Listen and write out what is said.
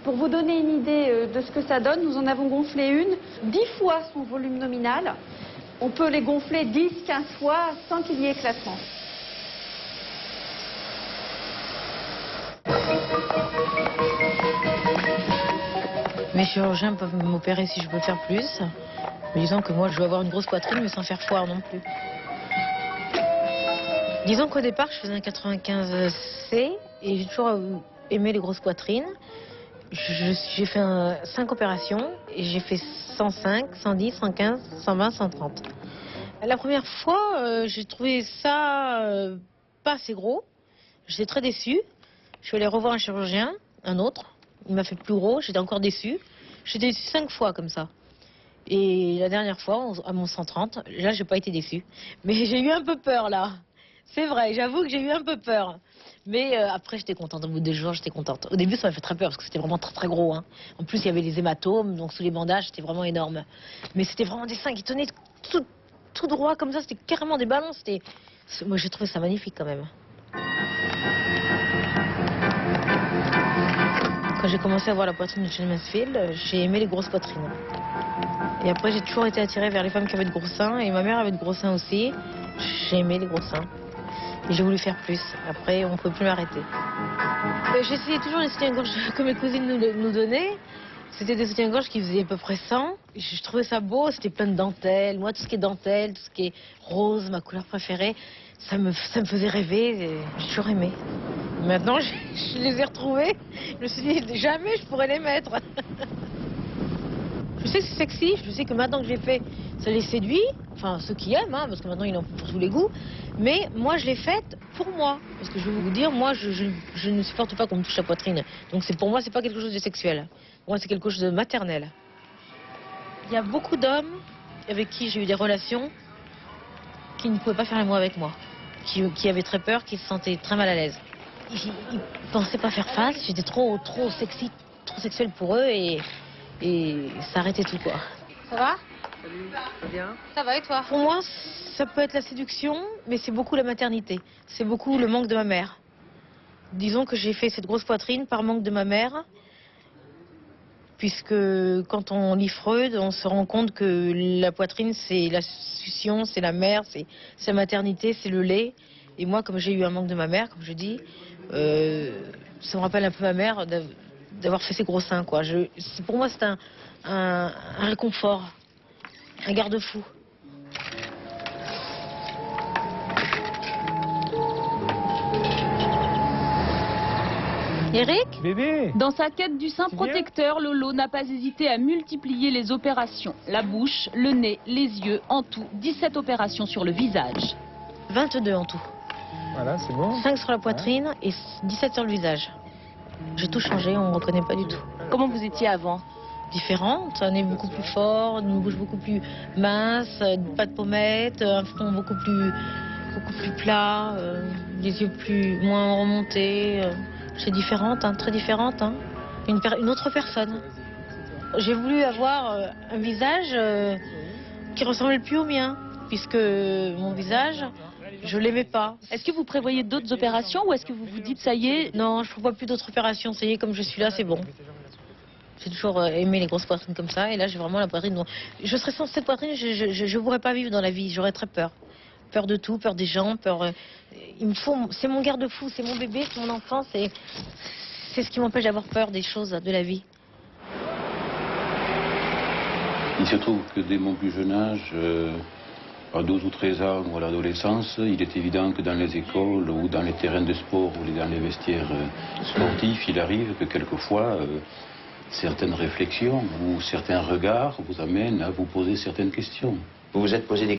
Pour vous donner une idée de ce que ça donne, nous en avons gonflé une 10 fois son volume nominal. On peut les gonfler 10-15 fois sans qu'il y ait éclatement. Mes chirurgiens peuvent m'opérer si je veux faire plus. Mais disons que moi, je veux avoir une grosse poitrine, mais sans faire foire non plus. Disons qu'au départ, je faisais un 95C et j'ai toujours aimé les grosses poitrines. J'ai fait 5 opérations et j'ai fait 105, 110, 115, 120, 130. La première fois, j'ai trouvé ça pas assez gros. J'étais très déçue. Je suis allée revoir un chirurgien, un autre. Il m'a fait plus gros, j'étais encore déçue. J'étais déçue 5 fois comme ça. Et la dernière fois, à mon 130, là, j'ai pas été déçue. Mais j'ai eu un peu peur, là. C'est vrai, j'avoue que j'ai eu un peu peur. Mais après, j'étais contente. Au bout de 2 jours, j'étais contente. Au début, ça m'a fait très peur parce que c'était vraiment très très gros. Hein. En plus, il y avait les hématomes, donc sous les bandages, c'était vraiment énorme. Mais c'était vraiment des seins qui tenaient tout droit comme ça. C'était carrément des ballons. Moi, j'ai trouvé ça magnifique quand même. Quand j'ai commencé à voir la poitrine de Jane Mansfield, j'ai aimé les grosses poitrines. Et après, j'ai toujours été attirée vers les femmes qui avaient de gros seins. Et ma mère avait de gros seins aussi. J'ai aimé les gros seins. Et j'ai voulu faire plus. Après, on ne peut plus m'arrêter. J'essayais toujours les soutiens-gorge que mes cousines nous donnaient. C'était des soutiens-gorge qui faisaient à peu près 100. Je trouvais ça beau, c'était plein de dentelles. Moi, tout ce qui est dentelle, tout ce qui est rose, ma couleur préférée, ça me faisait rêver. J'ai toujours aimé. Maintenant, je les ai retrouvés. Je me suis dit, jamais je pourrais les mettre. Je sais que c'est sexy, je sais que maintenant que j'ai fait, ça les séduit. Enfin, ceux qui aiment, hein, parce que maintenant, ils en font pour tous les goûts. Mais moi, je l'ai faite pour moi. Parce que je vais vous dire, moi, je ne supporte pas qu'on me touche la poitrine. Donc, pour moi, c'est pas quelque chose de sexuel. Moi, c'est quelque chose de maternel. Il y a beaucoup d'hommes avec qui j'ai eu des relations qui ne pouvaient pas faire l'amour avec moi. Qui avaient très peur, qui se sentaient très mal à l'aise. Ils pensaient pas faire face. J'étais trop sexy, trop sexuelle pour eux et ça arrêtait tout, quoi. Ça va? Salut, ça va bien? Ça va et toi? Pour moi, ça peut être la séduction, mais c'est beaucoup la maternité. C'est beaucoup le manque de ma mère. Disons que j'ai fait cette grosse poitrine par manque de ma mère, puisque quand on lit Freud, on se rend compte que la poitrine, c'est la succion, c'est la mère, c'est la maternité, c'est le lait. Et moi, comme j'ai eu un manque de ma mère, comme je dis, ça me rappelle un peu ma mère d'avoir fait ces gros seins, quoi. Pour moi, c'est un réconfort, un garde-fou. Eric? Bébé! Dans sa quête du sein protecteur, Lolo n'a pas hésité à multiplier les opérations. La bouche, le nez, les yeux, en tout 17 opérations sur le visage. 22 en tout. Voilà, c'est bon. 5 sur la poitrine et 17 sur le visage. J'ai tout changé, on ne reconnaît pas du tout. Comment vous étiez avant? Différente, un nez beaucoup plus fort, une bouche beaucoup plus mince, pas de pommettes, un front beaucoup plus plat, les yeux moins remontés. C'est différente, hein, très différente. Hein. Une autre personne. J'ai voulu avoir un visage qui ressemblait plus au mien, puisque mon visage, je l'aimais pas. Est-ce que vous prévoyez d'autres opérations ou est-ce que vous vous dites ça y est? Non, je ne prévois plus d'autres opérations. Ça y est, comme je suis là, c'est bon. J'ai toujours aimé les grosses poitrines comme ça, et là j'ai vraiment la poitrine. Je serais sans cette poitrine, je ne pourrais pas vivre dans la vie. J'aurais très peur. Peur de tout, peur des gens, peur. C'est mon garde-fou, c'est mon bébé, c'est mon enfant, c'est ce qui m'empêche d'avoir peur des choses de la vie. Il se trouve que dès mon plus jeune âge, à 12 ou 13 ans ou à l'adolescence, il est évident que dans les écoles ou dans les terrains de sport ou dans les vestiaires sportifs, il arrive que quelquefois certaines réflexions ou certains regards vous amènent à vous poser certaines questions. Vous vous êtes posé des